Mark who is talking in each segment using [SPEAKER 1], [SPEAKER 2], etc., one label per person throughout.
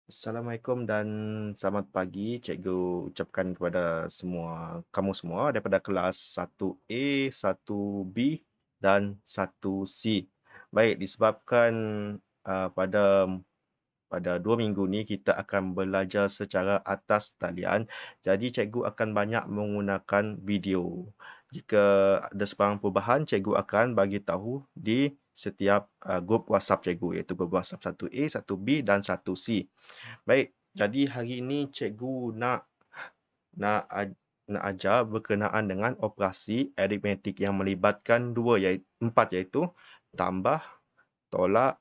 [SPEAKER 1] Assalamualaikum dan selamat pagi. Cikgu ucapkan kepada kamu semua daripada kelas 1A, 1B dan 1C. Baik, disebabkan pada dua minggu ni kita akan belajar secara atas talian. Jadi cikgu akan banyak menggunakan video. Jika ada sebarang perubahan, cikgu akan bagi tahu di setiap grup WhatsApp cikgu, iaitu grup WhatsApp 1A, 1B dan 1C. Baik, jadi hari ini cikgu nak nak ajar berkenaan dengan operasi aritmetik yang melibatkan empat, iaitu tambah, tolak,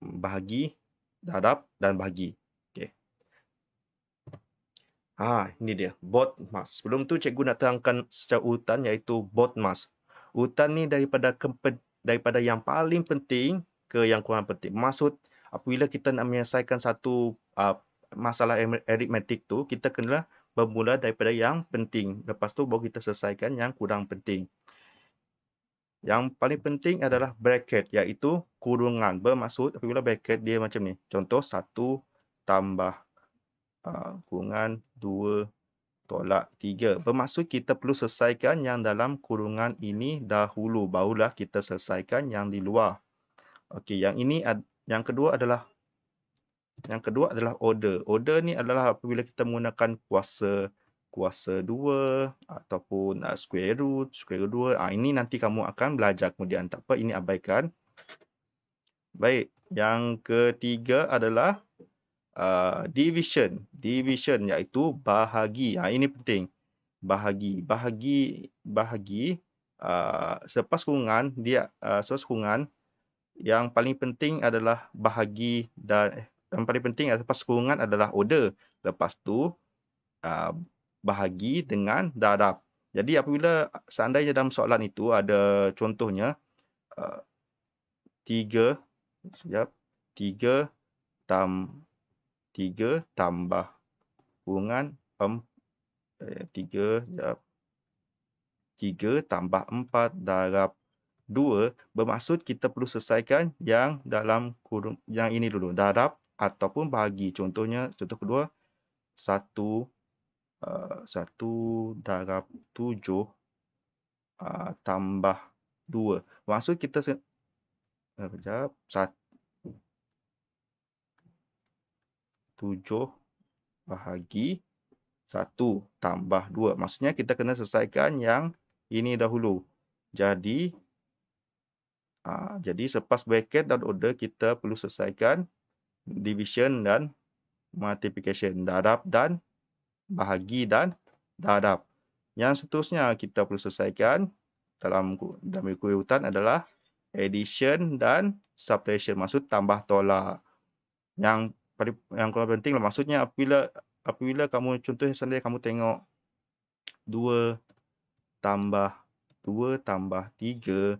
[SPEAKER 1] bahagi, darab dan bahagi. Okey. Ini dia, BODMAS. Sebelum tu cikgu nak terangkan secara urutan, iaitu BODMAS. Urutan ni daripada yang paling penting ke yang kurang penting. Maksud apabila kita nak menyelesaikan satu masalah aritmetik tu, kita kena bermula daripada yang penting. Lepas tu baru kita selesaikan yang kurang penting. Yang paling penting adalah bracket, iaitu kurungan. Bermaksud apabila bracket dia macam ni. Contoh 1 tambah kurungan 2 tolak 3. Bermaksud kita perlu selesaikan yang dalam kurungan ini dahulu. Barulah kita selesaikan yang di luar. Okey, yang kedua adalah order. Order ni adalah apabila kita menggunakan kuasa 2 ataupun square root 2. Ini nanti kamu akan belajar kemudian. Tak apa, ini abaikan. Baik, yang ketiga adalah division. Division iaitu bahagi. Ini penting. Bahagi selepas kurungan yang paling penting adalah bahagi dan yang paling penting selepas kurungan adalah order. Lepas tu bahagi dengan darab. Jadi apabila seandainya dalam soalan itu ada contohnya 3 tambah kurungan 3 tambah 4 darab 2, bermaksud kita perlu selesaikan yang dalam yang ini dulu, darab ataupun bahagi. Contohnya, contoh kedua, 1 darab 7 tambah 2. Bermaksud kita sekejap, 7 bahagi 1 tambah 2. Maksudnya kita kena selesaikan yang ini dahulu. Jadi selepas bracket dan order, kita perlu selesaikan division dan multiplication, darab dan bahagi dan darab. Yang seterusnya kita perlu selesaikan dalam urutan adalah addition dan subtraction, maksud tambah tolak. Yang paling penting lah, maksudnya apabila kamu, contohnya seandainya kamu tengok 2 tambah 3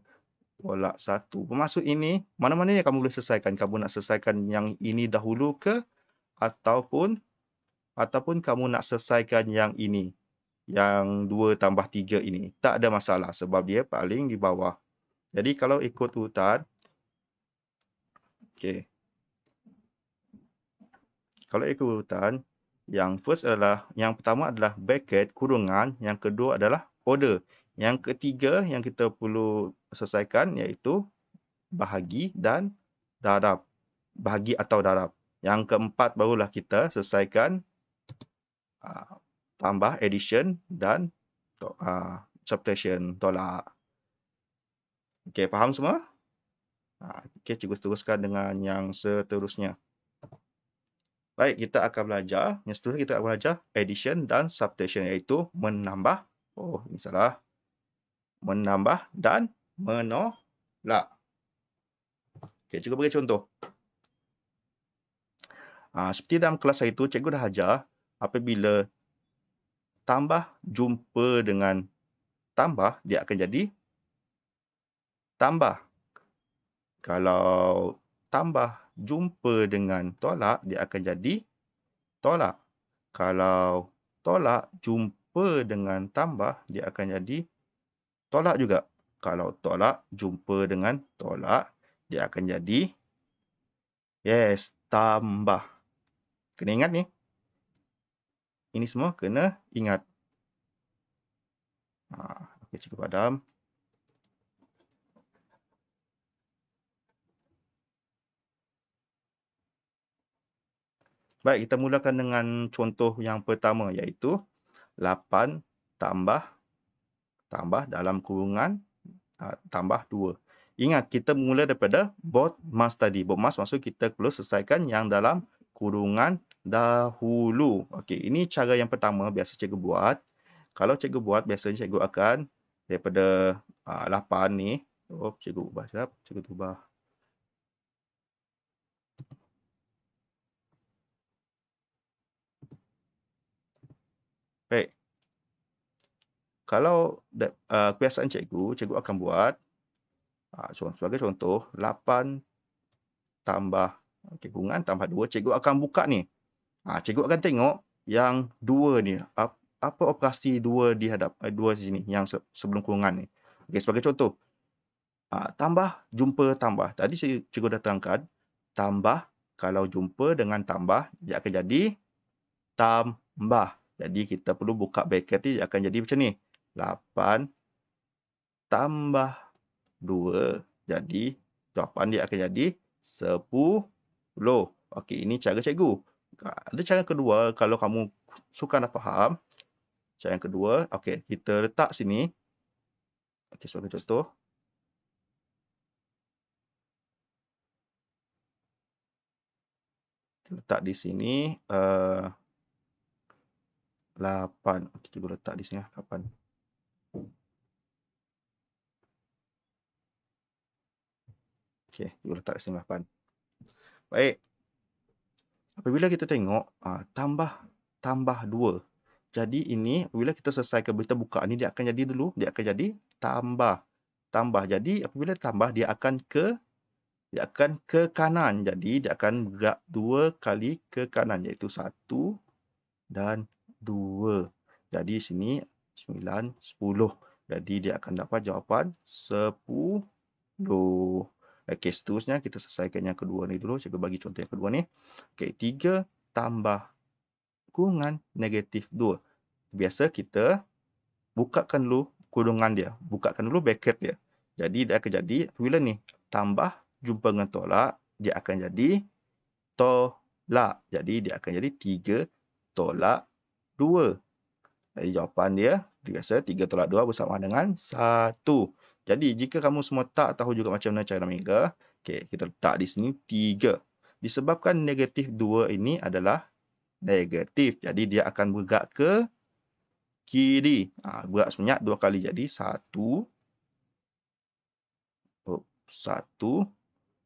[SPEAKER 1] tolak 1. Bermaksud ini, mana-mana yang kamu boleh selesaikan. Kamu nak selesaikan yang ini dahulu ke ataupun kamu nak selesaikan yang ini. Yang 2 tambah 3 ini. Tak ada masalah sebab dia paling di bawah. Jadi kalau ikut urutan, okey. Kalau ikut urutan, yang pertama adalah bracket, kurungan. Yang kedua adalah order. Yang ketiga yang kita perlu selesaikan iaitu bahagi dan darab. Bahagi atau darab. Yang keempat barulah kita selesaikan tambah, addition dan subtraction, tolak. Okey, faham semua? Okey, cikgu teruskan dengan yang seterusnya. Baik, kita akan belajar. Yang seterusnya kita akan belajar addition dan subtraction, iaitu menambah. Ini salah. Menambah dan menolak. Okey, cikgu beri contoh. Seperti dalam kelas itu, cikgu dah ajar apabila tambah jumpa dengan tambah, dia akan jadi tambah. Kalau tambah jumpa dengan tolak, dia akan jadi tolak. Kalau tolak jumpa dengan tambah, dia akan jadi tolak juga. Kalau tolak jumpa dengan tolak, dia akan jadi tambah. kena ingat ni. Ini semua kena ingat. Okey, cikgu padam. Baik, kita mulakan dengan contoh yang pertama, iaitu 8 tambah dalam kurungan tambah 2. Ingat, kita mula daripada BODMAS tadi. BODMAS maksud kita perlu selesaikan yang dalam kurungan dahulu. Okey, ini cara yang pertama biasa cikgu buat. Kalau cikgu buat, biasanya cikgu akan daripada 8 ni. Cikgu ubah sekejap. Cikgu ubah. Baik. Kalau kebiasaan cikgu akan buat sebagai contoh 8 tambah kurungan tambah 2, cikgu akan buka ni. Cikgu akan tengok yang 2 ni, apa operasi 2 di sini yang sebelum kurungan ni. Okey, sebagai contoh, tambah jumpa tambah. Tadi cikgu dah terangkan, tambah kalau jumpa dengan tambah dia akan jadi tambah. Jadi kita perlu buka bracket ni, dia akan jadi macam ni. 8 tambah 2. Jadi jawapan dia akan jadi 10. Okey, ini cara cikgu. Ada cara kedua, kalau kamu suka nak faham. Cara yang kedua, okey, kita letak sini. Okey, sebagai contoh. Kita letak di sini 8. Okey, cikgu letak di sini 8. Okey, cikgu letak di sini 8. Baik. Apabila kita tengok tambah 2. Jadi ini apabila kita selesaikan kita buka ni, dia akan jadi dulu, dia akan jadi tambah. Jadi apabila tambah dia akan ke kanan. Jadi dia akan bergerak 2 kali ke kanan, iaitu 1 dan 2. Jadi sini 9, 10. Jadi dia akan dapat jawapan 10. Okey, seterusnya kita selesaikan yang kedua ni dulu. Cikgu bagi contoh yang kedua ni. Okey, 3 tambah kurungan negatif 2. Biasa kita bukakan dulu kurungan dia. Bukakan dulu bracket dia. Jadi dia akan jadi, apabila ni tambah jumpa dengan tolak, dia akan jadi tolak. Jadi dia akan jadi 3 tolak 2. Jadi jawapan dia, biasa 3 tolak 2 bersama dengan 1. Jadi jika kamu semua tak tahu juga macam mana cara mega, okey, kita letak di sini 3. Disebabkan negatif 2 ini adalah negatif. Jadi dia akan bergerak ke kiri. Bergerak sebanyak 2 kali. Jadi 1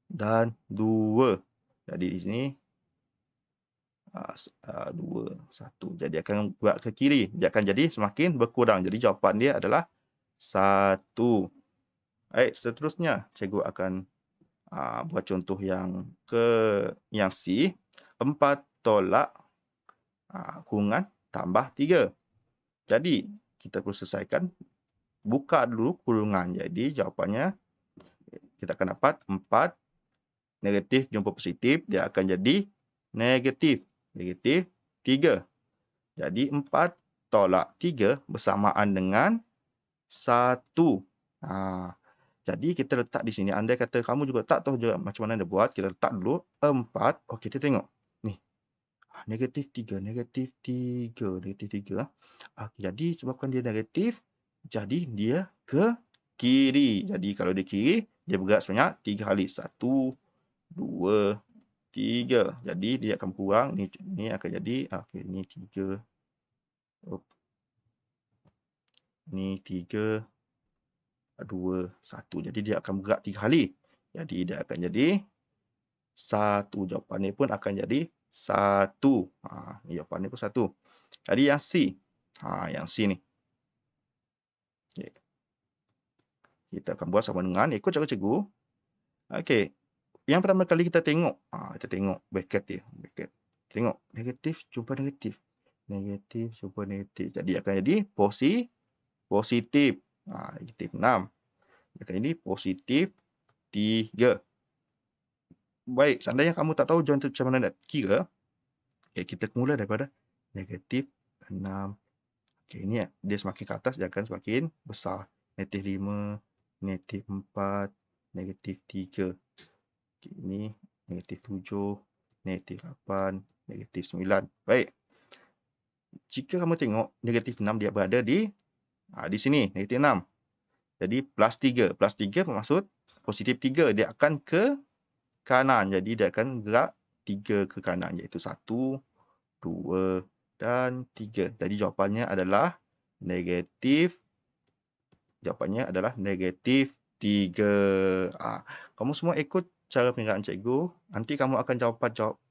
[SPEAKER 1] dan 2. Jadi di sini 2, 1. Jadi akan bergerak ke kiri. Dia akan jadi semakin berkurang. Jadi jawapan dia adalah 1. Baik, seterusnya cikgu akan buat contoh yang C. 4 tolak kurungan tambah 3. Jadi kita perlu selesaikan. Buka dulu kurungan. Jadi jawapannya kita akan dapat 4 negatif jumpa positif. Dia akan jadi negatif 3. Jadi 4 tolak 3 bersamaan dengan 1. Jadi kita letak di sini. Andai kata kamu juga tak tahu juga macam mana dia buat, kita letak dulu 4. Okey, kita tengok. Ni. Negatif 3. Negatif 3. Jadi sebabkan dia negatif, jadi dia ke kiri. Jadi kalau dia kiri, dia bergerak sebanyak 3 kali. 1, 2, 3. Jadi dia akan kurang. Ni akan jadi, okey, ni 3. Ni 3. 2, 1. Jadi dia akan bergerak 3 kali. Jadi dia akan jadi 1. Jawapannya pun akan jadi 1. Jawapannya pun 1. Jadi yang C. Yang C ni. Okay. Kita akan buat sama dengan ikut cara cikgu. Okey. Yang pertama kali kita tengok. Kita tengok bracket dia. Bracket. Tengok. Negatif jumpa negatif. Negatif jumpa negatif. Jadi akan jadi positif. Negatif 6. Akan jadi positif 3. Baik, seandainya kamu tak tahu macam mana nak kira, Okay, kita mula daripada negatif 6. Okay, ini dia semakin ke atas, dia akan semakin besar. Negatif 5, negatif 4, negatif 3. Okay, ini negatif 7, negatif 8, negatif 9. Baik. Jika kamu tengok negatif 6 dia berada di sini, negatif 6. Jadi plus 3. Plus 3 bermaksud positif 3. Dia akan ke kanan. Jadi dia akan gerak 3 ke kanan. Iaitu 1, 2 dan 3. Jadi jawapannya adalah negatif. Jawapannya adalah negatif 3. Kamu semua ikut cara pengeraan cikgu. Nanti kamu akan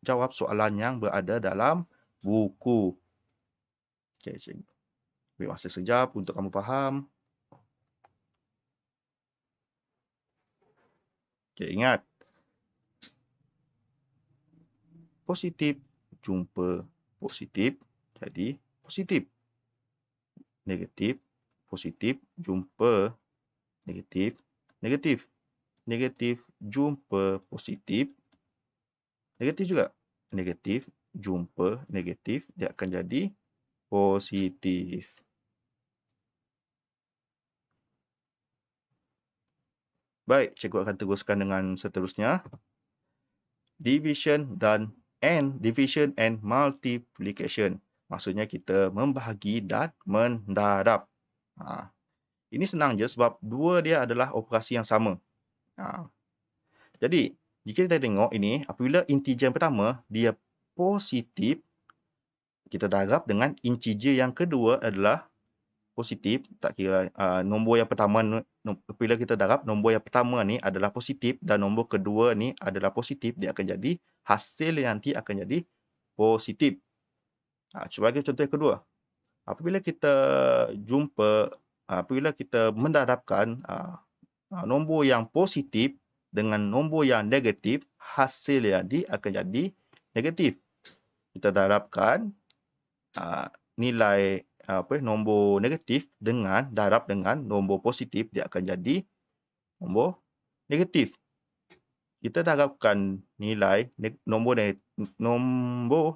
[SPEAKER 1] jawab soalan yang berada dalam buku. Okey, cikgu. Beri masa sekejap untuk kamu faham. Okey, ingat. Positif jumpa positif, jadi positif. Negatif, positif jumpa negatif, negatif. Negatif jumpa positif, negatif juga. Negatif jumpa negatif, dia akan jadi positif. Baik, cikgu akan teruskan dengan seterusnya. Division and multiplication. Maksudnya kita membahagi dan mendarab. Ini senang je sebab dua dia adalah operasi yang sama. Jadi, jika kita tengok ini, apabila integer yang pertama dia positif, kita darab dengan integer yang kedua adalah positif. Tak kira nombor yang pertama, apabila kita darab, nombor yang pertama ni adalah positif dan nombor kedua ni adalah positif, dia akan jadi, hasil nanti akan jadi positif. Sebagai contoh yang kedua, apabila kita mendarabkan nombor yang positif dengan nombor yang negatif, hasil yang akan jadi negatif. Kita darabkan nilai nombor negatif darab dengan nombor positif, dia akan jadi nombor negatif. Kita darabkan nilai nombor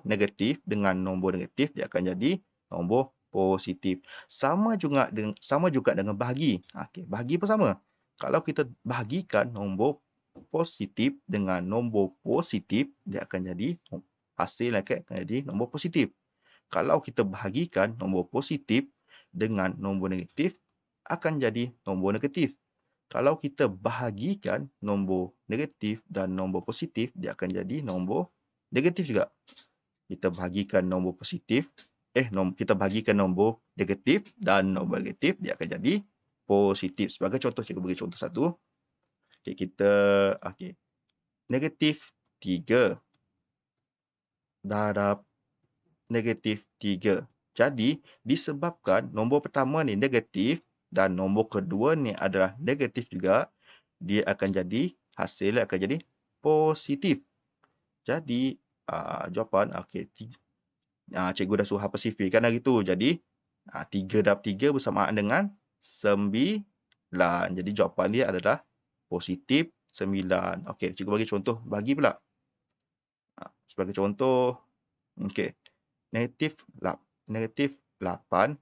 [SPEAKER 1] negatif dengan nombor negatif, dia akan jadi nombor positif. Sama juga dengan bahagi. Bahagi pun sama. Kalau kita bahagikan nombor positif dengan nombor positif, dia akan jadi hasil akan jadi nombor positif. Kalau kita bahagikan nombor positif dengan nombor negatif, akan jadi nombor negatif. Kalau kita bahagikan nombor negatif dan nombor positif, dia akan jadi nombor negatif juga. Kita bahagikan nombor positif, kita bahagikan nombor negatif dan nombor negatif, dia akan jadi positif. Sebagai contoh, cikgu beri contoh satu. Negatif 3 darab negatif 3. Jadi, disebabkan nombor pertama ni negatif dan nombor kedua ni adalah negatif juga, dia akan jadi, hasil akan jadi positif. Jadi, jawapan, cikgu dah suruh spesifikkan hari tu. Jadi, 3 darab 3 bersamaan dengan 9. Jadi, jawapan dia adalah positif 9. Okey, cikgu bagi contoh bagi pula. Sebagai contoh, negatif 8.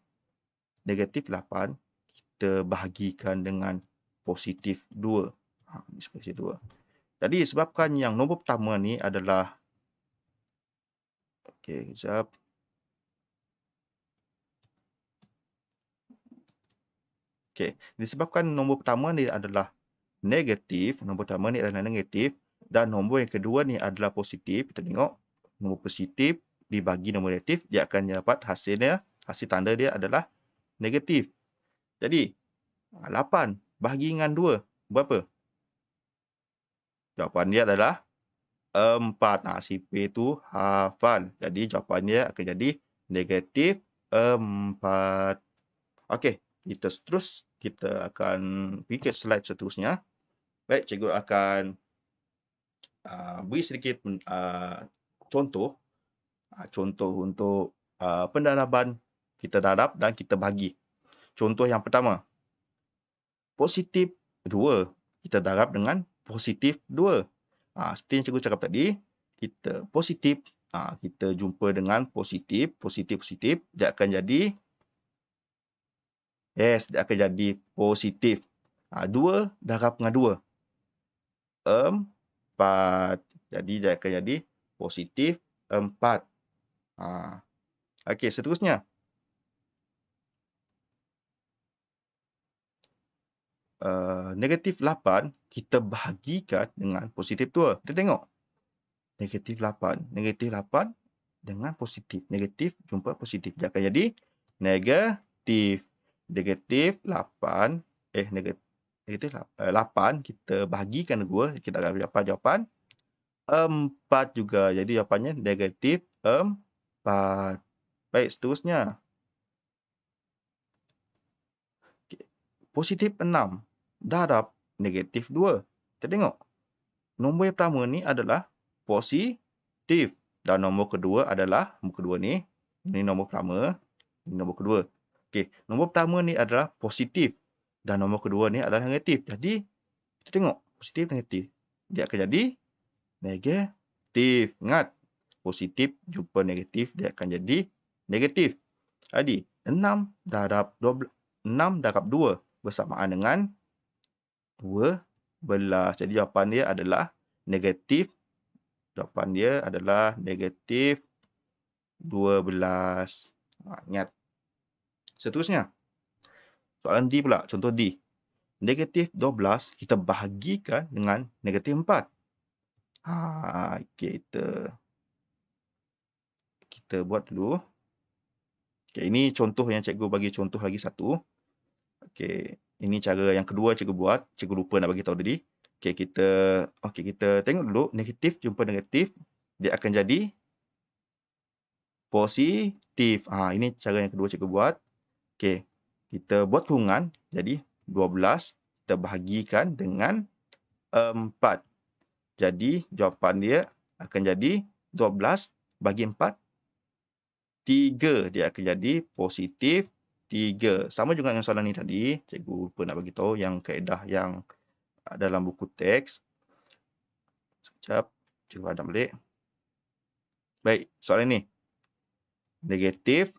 [SPEAKER 1] Negatif 8 kita bahagikan dengan positif 2. Positif 2. Jadi sebabkan yang nombor pertama ni adalah kejap. Disebabkan nombor pertama ni adalah negatif, dan nombor yang kedua ni adalah positif. Kita tengok nombor positif dibagi nombor negatif, dia akan dapat hasil tanda dia adalah negatif. Jadi 8 bahagi dengan 2 berapa? Jawapan dia adalah 4. Si P tu hafal. Jadi jawapan dia akan jadi negatif 4. Okey, kita akan pergi ke slide seterusnya. Baik, cikgu akan beri sedikit contoh untuk pendaraban. Kita darab dan kita bagi. Contoh yang pertama, positif 2 kita darab dengan positif 2. Seperti yang cikgu cakap tadi, kita positif Kita jumpa dengan positif, dia akan jadi, dia akan jadi positif. 2 darab dengan 2, 4. Jadi dia akan jadi positif 4. Okey, seterusnya. Negatif 8 kita bahagikan dengan positif 2. Kita tengok. Negatif 8 dengan positif. Negatif jumpa positif. Dia akan jadi negatif. Negatif 8. Negatif 8 kita bahagikan 2. Kita akan dapat jawapan 4 juga. Jadi jawapannya negatif 4. Baik, seterusnya. Positif 6 darab negatif 2. Kita tengok. Nombor yang pertama ni adalah positif. Dan nombor kedua adalah, nombor kedua ni, ini nombor pertama, ini nombor kedua. Okey, nombor pertama ni adalah positif. Dan nombor kedua ni adalah negatif. Jadi, kita tengok. Positif, negatif. Dia akan jadi negatif. Ingat, positif jumpa negatif, dia akan jadi negatif. Jadi, 6 darab 2 bersamaan dengan 12. Jadi jawapan dia adalah negatif. Jawapan dia adalah negatif 12. Ingat. Seterusnya. Soalan D pula. Contoh D. Negatif 12 kita bahagikan dengan negatif 4. Kita buat dulu. Okey, ini contoh yang cikgu bagi contoh lagi satu. Okey, ini cara yang kedua cikgu buat. Cikgu lupa nak bagi tahu tadi. Kita tengok dulu negatif jumpa negatif, dia akan jadi positif. Ini cara yang kedua cikgu buat. Okey, kita buat kurungan. Jadi 12 kita bahagikan dengan 4. Jadi jawapan dia akan jadi 12 bagi 4, 3. Dia akan jadi positif 3. Sama juga dengan soalan ni tadi. Cikgu lupa nak bagi tahu yang kaedah yang dalam buku teks. Sekejap. Cikgu hadap balik. Baik, soalan ni. Negatif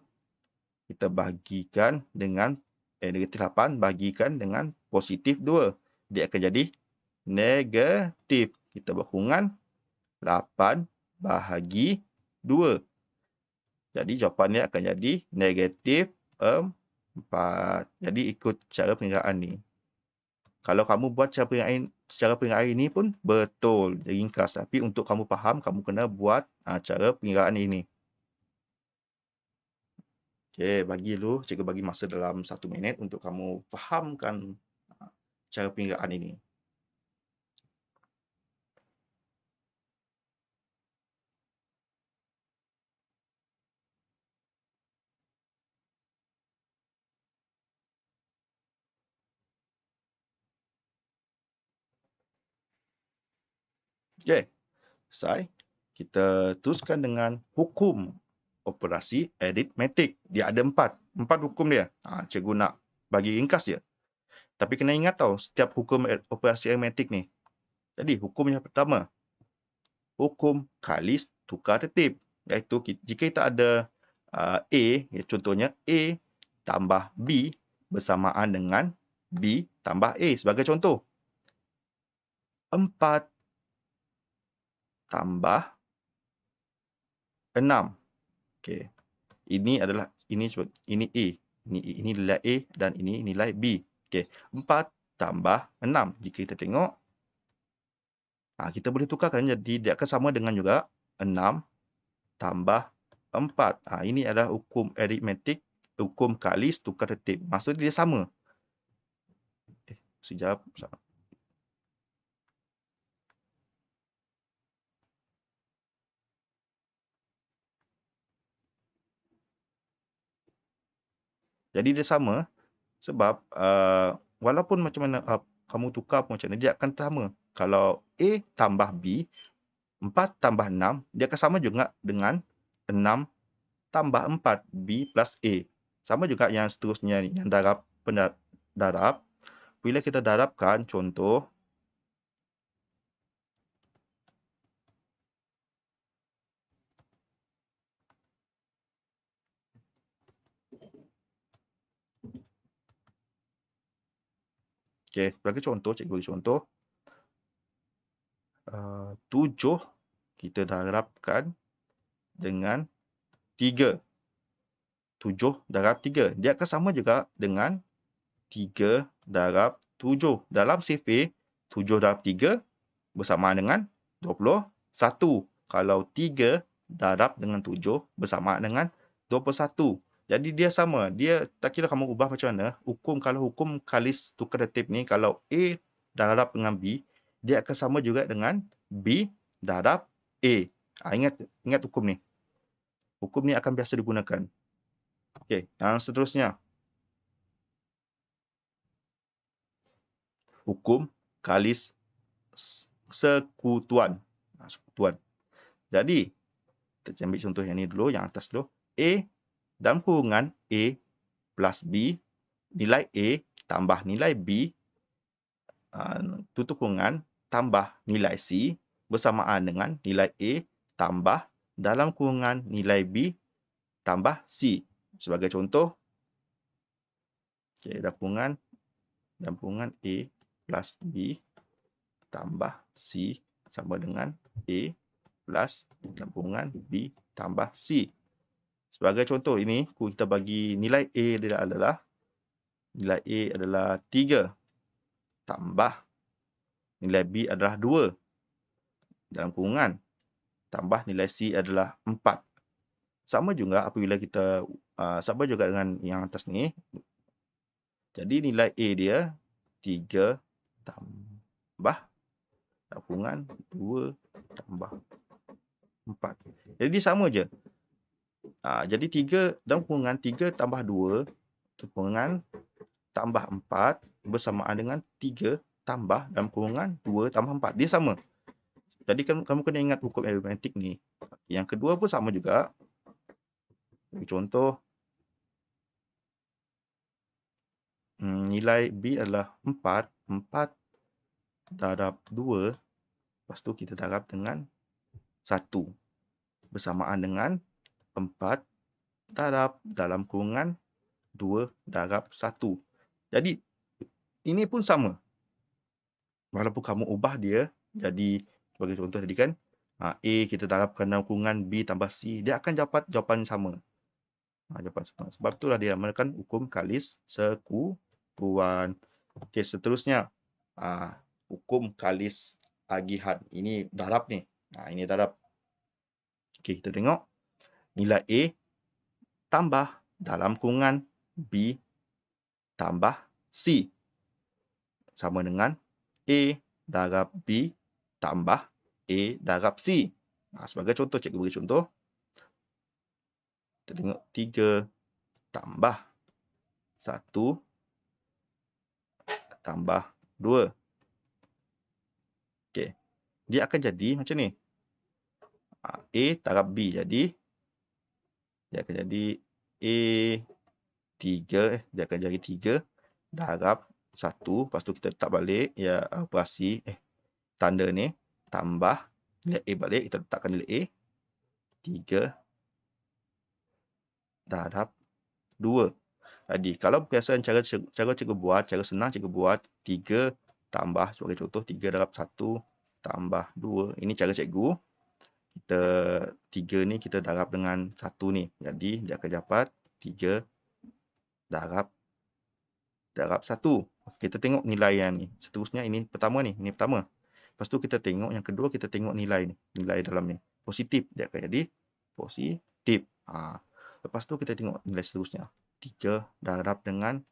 [SPEAKER 1] kita bahagikan dengan negatif 8 bahagikan dengan positif 2. Dia akan jadi negatif. Kita buat kurungan 8 bahagi 2. Jadi jawapannya akan jadi negatif 4. Jadi ikut cara pengiraan ni. Kalau kamu buat cara pengiraan ini pun betul, ringkas. Tapi untuk kamu faham, kamu kena buat cara pengiraan ini. Okey, bagi dulu, cikgu bagi masa dalam 1 minit untuk kamu fahamkan cara pengiraan ini. Okey, selesai. Kita teruskan dengan hukum operasi aritmetik. Dia ada 4 hukum dia. Cikgu nak bagi ringkas je. Tapi kena ingat tau, setiap hukum operasi aritmetik ni. Jadi, hukum yang pertama. Hukum kalis tukar tertib. Iaitu, jika kita ada A, contohnya A tambah B bersamaan dengan B tambah A. Sebagai contoh. 4 tambah 6. Okey. Ini A, ini nilai A dan ini nilai B. Okey, 4 tambah 6. Jika kita tengok, kita boleh tukarkan jadi dia akan sama dengan juga 6 tambah 4. Ini adalah hukum aritmetik, hukum kalis tukar tertib. Maksudnya dia sama. Sekejap. Jadi dia sama sebab walaupun macam mana kamu tukar pun macam mana, dia akan sama. Kalau A tambah B, 4 tambah 6, dia akan sama juga dengan 6 tambah 4, B plus A. Sama juga yang seterusnya ni, yang darab. Bila kita darabkan, contoh, Okey, sebagai contoh, cikgu bagi contoh. 7 kita darabkan dengan 3. 7 darab 3. Dia akan sama juga dengan 3 darab 7. Dalam CFA, 7 darab 3 bersamaan dengan 21. Kalau 3 darab dengan 7 bersamaan dengan 21. Jadi dia sama. Dia tak kira kamu ubah macam mana. Kalau hukum kalis tukar tertib ni, kalau A darab dengan B, dia akan sama juga dengan B darab A. Ingat hukum ni. Hukum ni akan biasa digunakan. Okey, yang seterusnya. Hukum kalis sekutuan. Sekutuan. Jadi, kita ambil contoh yang ni dulu, yang atas dulu. A dalam kurungan A plus B, nilai A tambah nilai B, tutup kurungan, tambah nilai C bersamaan dengan nilai A tambah dalam kurungan nilai B tambah C. Sebagai contoh, okay, dalam kurungan A plus B tambah C sama dengan A plus dalam kurungan B tambah C. Sebagai contoh ini, kita bagi nilai A adalah 3 tambah nilai B adalah 2 dalam kurungan tambah nilai C adalah 4. Sama juga apabila kita sama juga dengan yang atas ni. Jadi nilai A dia 3 tambah dalam kurungan 2 tambah 4. Jadi sama je. Jadi 3 dalam kurungan 3 tambah 2 kurungan tambah 4 bersamaan dengan 3 tambah dalam kurungan 2 tambah 4. Dia sama. Jadi kamu kena ingat hukum aritmetik ni. Yang kedua pun sama juga. Contoh, nilai B adalah 4. 4 darab 2. Lepas tu kita darab dengan 1. Bersamaan dengan 4 darab dalam kurungan 2 darab 1. Jadi, ini pun sama. Walaupun kamu ubah dia, jadi sebagai contoh tadi kan, A kita darabkan dalam kurungan B tambah C, dia akan dapat jawapan sama. Jawapan sama. Sebab itulah dia namakan hukum kalis sekutuan. Okey, seterusnya. Hukum kalis agihan. Ini darab ni. Ini darab. Okey, kita tengok. Nilai A tambah dalam kurungan B tambah C. Sama dengan A darab B tambah A darab C. Sebagai contoh, cikgu beri contoh. Kita tengok 3 tambah 1 tambah 2. Okey. Dia akan jadi macam ni. A darab B. Jadi, dia akan jadi A 3. Dia akan jadi 3 darab 1. Lepas tu kita letak balik ya operasi tanda ni. Tambah nilai A balik. Kita letakkan nilai A. 3 darab 2. Jadi, kalau biasa cara cikgu buat, cara senang cikgu buat, 3 tambah, sebagai contoh, 3 darab 1 tambah 2. Ini cara cikgu. 3 ni kita darab dengan 1 ni. Jadi, dia akan dapat 3 darab 1. Kita tengok nilai yang ni. Seterusnya, ini pertama ni. Ini pertama. Lepas tu kita tengok yang kedua, kita tengok nilai ni. Nilai dalam ni. Positif. Dia akan jadi positif. Lepas tu kita tengok nilai seterusnya. 3 darab dengan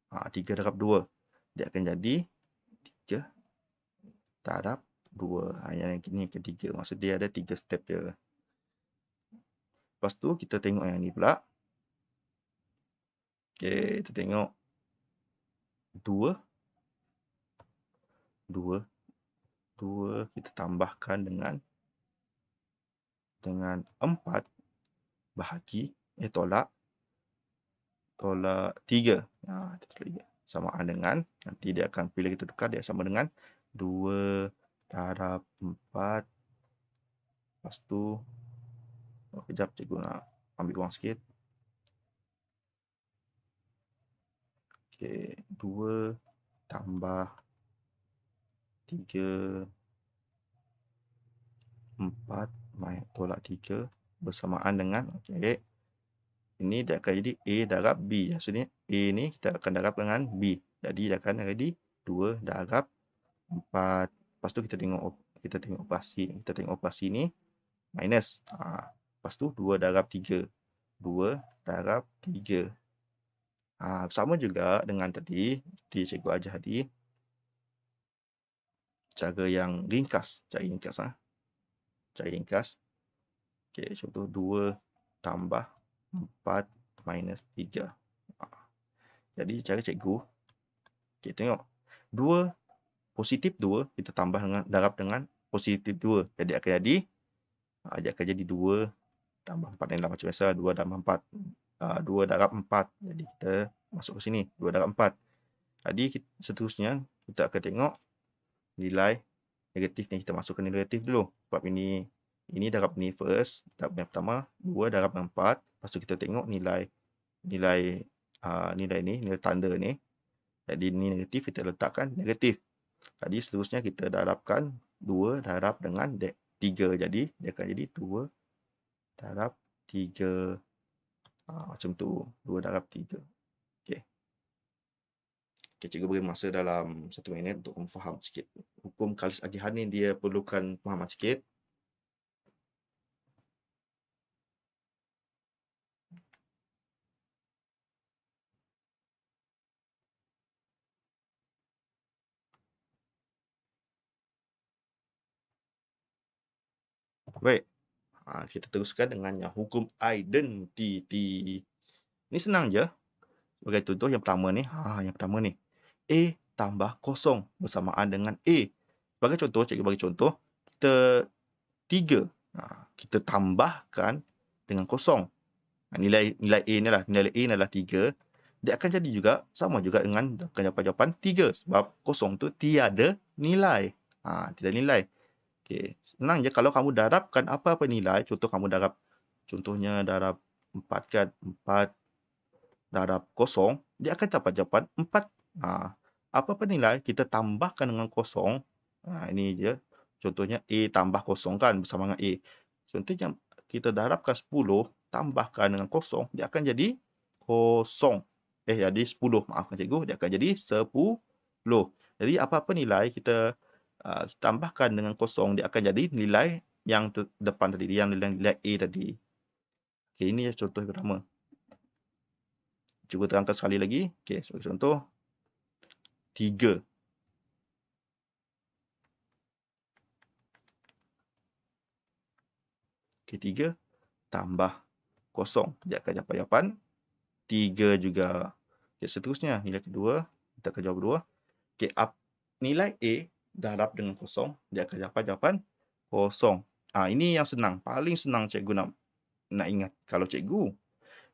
[SPEAKER 1] 3 darab 2. Dia akan jadi 3 darab 2. Yang ini ketiga. Maksud dia ada 3 step dia. Lepas tu kita tengok yang ni pula. Okey, kita tengok 2 kita tambahkan dengan 4 bahagi tolak 3. Samaan dengan, nanti dia akan bila kita tukar dia sama dengan 2 darab 4. Lepas tu kejap cikgu nak ambil ruang sikit. Okey, 2 tambah 3, 4, tolak 3 bersamaan dengan, okey, ini dia akan jadi A darab B. Maksudnya A ni kita akan darab dengan B. Jadi dia akan jadi 2 darab 4. Lepas tu kita tengok operasi ni minus. Lepas tu 2 darab 3. 2 darab 3. Sama juga dengan tadi, cikgu ajar tadi. Cara yang ringkas. Cara ringkas. Okey, contoh 2 tambah 4 minus 3. Jadi cara cikgu, okey, tengok. 2 positif 2 kita tambah dengan darab dengan positif 2. Jadi dia akan jadi 2 tambah 4 ni lah macam biasa, 2 tambah 4. 2 darab 4. Jadi kita masuk ke sini, 2 darab 4. Jadi seterusnya kita akan tengok nilai negatif ni, kita masukkan nilai negatif dulu. Sebab ini darab ni first, darab yang pertama, 2 darab 4. Lepas tu kita tengok nilai tanda ni. Jadi ni negatif, kita letakkan negatif. Jadi seterusnya kita darabkan 2 darab dengan 3. Jadi dia akan jadi 2 darab 3. Macam tu, 2 darab 3. Okey. Okay, cikgu beri masa dalam 1 minit untuk memfaham sikit. Hukum kalis agihan ni dia perlukan pemahaman sikit. Baik. Kita teruskan dengan yang hukum identiti. Ni senang je. Sebagai contoh yang pertama ni. A tambah kosong bersamaan dengan A. Sebagai contoh, cikgu bagi contoh. Kita 3. Kita tambahkan dengan kosong. Nilai A ni adalah 3. Dia akan jadi juga sama juga dengan jawapan 3. Sebab kosong tu tiada nilai. Tiada nilai. Okey, senang je kalau kamu darabkan apa-apa nilai, contohnya darab 4 kan, 4 darab kosong, dia akan dapat jawapan 4. Apa-apa nilai kita tambahkan dengan kosong. Ini je. Contohnya A tambah kosong kan bersama dengan A. Contohnya kita darabkan 10 tambahkan dengan kosong, dia akan jadi kosong. Jadi 10. Maafkan cikgu, dia akan jadi 10. Jadi apa-apa nilai kita tambahkan dengan kosong, dia akan jadi nilai yang depan tadi, yang nilai A tadi. Okey, ini contoh yang pertama. Cuba terangkan sekali lagi. Okey, sebagai contoh 3. Okey, 3 tambah kosong, dia akan dapat jawapan 3 juga. Okey, seterusnya nilai kedua, kita akan jawab dua. Okey, nilai A darab dengan kosong, dia akan dapat jawapan kosong. Ini yang senang, paling senang cikgu nak ingat. Kalau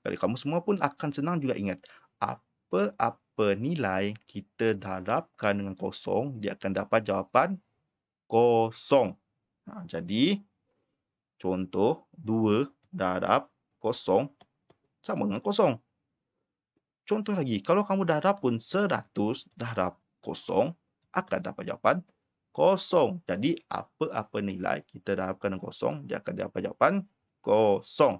[SPEAKER 1] kamu semua pun akan senang juga ingat. Apa-apa nilai kita darabkan dengan kosong, dia akan dapat jawapan kosong. Jadi, contoh 2 darab kosong sama dengan kosong. Contoh lagi, kalau kamu darab pun 100 darab kosong, akan dapat jawapan kosong. Jadi, apa-apa nilai kita darabkan dengan kosong, dia akan dapat jawapan kosong.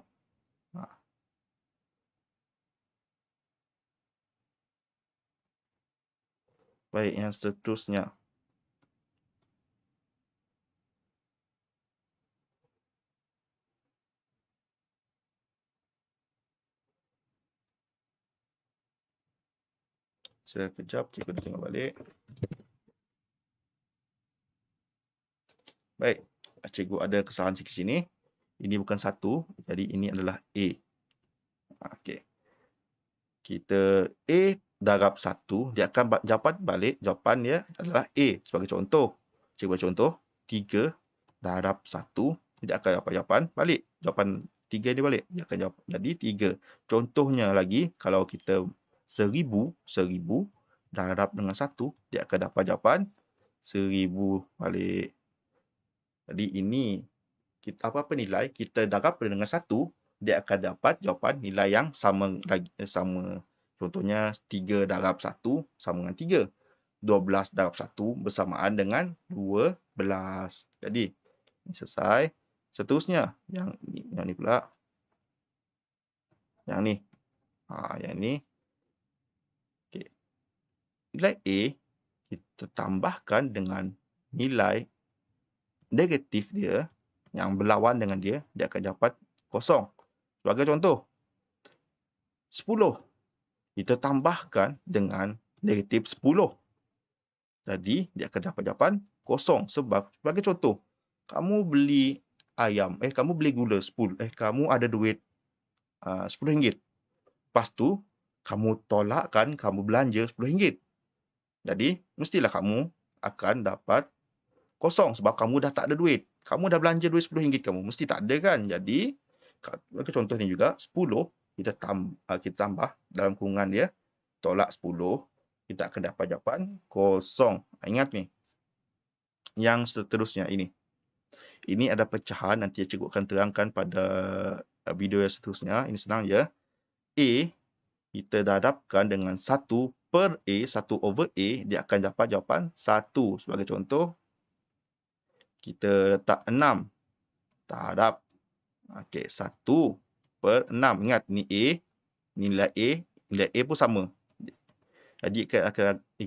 [SPEAKER 1] Baik, yang seterusnya. Sekejap, cikgu tengok balik. Baik, cikgu ada kesalahan sikit sini. Ini bukan 1, jadi ini adalah A. Okey. Kita A darab 1, dia akan dapat balik jawapan dia adalah A. Sebagai contoh, cikgu contoh 3 darab 1, dia akan dapat jawapan balik. Jawapan 3 ni balik. Dia akan jawab jadi 3. Contohnya lagi, kalau kita 1000 darab dengan 1, dia akan dapat jawapan 1000 balik. Jadi ini apa-apa nilai kita darab dengan 1, dia akan dapat jawapan nilai yang sama. Contohnya 3 darab 1 sama dengan 3. 12 darab 1 bersamaan dengan 12. Jadi, ini selesai. Seterusnya, yang ni pula. Yang ni. Yang ni. Okay. Nilai A, kita tambahkan dengan nilai negatif dia, yang berlawan dengan dia akan dapat kosong. Sebagai contoh, 10. Kita tambahkan dengan negatif 10. Jadi, dia akan dapat jawapan kosong. Sebab, sebagai contoh, kamu beli ayam, kamu beli gula 10, kamu ada duit RM10. Lepas tu, kamu tolakkan, kamu belanja RM10. Jadi, mestilah kamu akan dapat kosong sebab kamu dah tak ada duit. Kamu dah belanja duit RM10 kamu, mesti tak ada kan? Jadi, contoh ni juga, 10, kita tambah dalam kurungan dia, tolak 10, kita akan dapat jawapan kosong. Ingat ni. Yang seterusnya ini. Ini ada pecahan, nanti cikgu akan terangkan pada video yang seterusnya. Ini senang je. A, kita darabkan dengan 1 per A, 1 over A, dia akan dapat jawapan 1. Sebagai contoh, kita letak 6. Darab. Okey, 1 per 6. Ingat, ni A, nilai A pun sama. Jadi,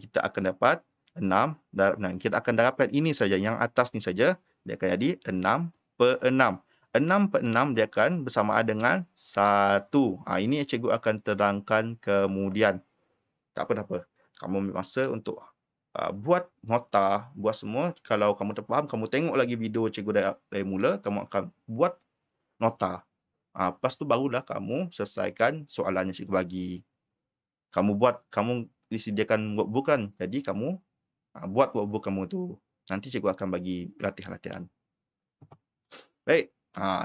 [SPEAKER 1] kita akan dapat 6 darab 6. Kita akan darabkan ini saja, yang atas ni saja. Dia akan jadi 6 per 6. 6 per 6 dia akan bersamaan dengan 1. Ini cikgu akan terangkan kemudian. Tak apa. Kamu ambil masa untuk buat nota, buat semua. Kalau kamu tak faham, kamu tengok lagi video cikgu dari mula, kamu akan buat nota. Lepas tu barulah kamu selesaikan soalan yang cikgu bagi. Kamu disediakan workbook kan? Jadi kamu buat workbook kamu tu. Nanti cikgu akan bagi latihan-latihan. Baik.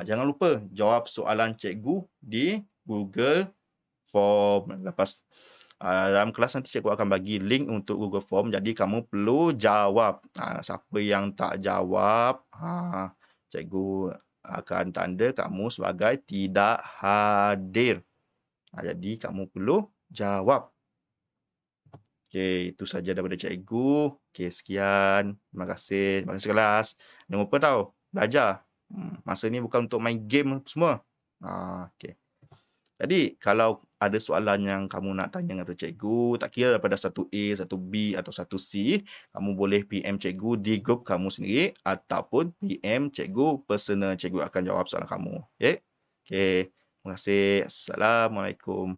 [SPEAKER 1] Jangan lupa jawab soalan cikgu di Google Form. Lepas dalam kelas nanti cikgu akan bagi link untuk Google Form. Jadi kamu perlu jawab. Siapa yang tak jawab, cikgu akan tanda kamu sebagai tidak hadir. Jadi kamu perlu jawab. Okey, itu saja daripada cikgu. Okey, sekian. Terima kasih. Terima kasih kelas. Jangan lupa tau, belajar. Masa ni bukan untuk main game semua. Okey. Jadi, kalau ada soalan yang kamu nak tanya kepada cikgu, tak kira daripada 1A, 1B atau 1C, kamu boleh PM cikgu di grup kamu sendiri ataupun PM cikgu personal. Cikgu akan jawab soalan kamu. Okey. Terima kasih. Assalamualaikum.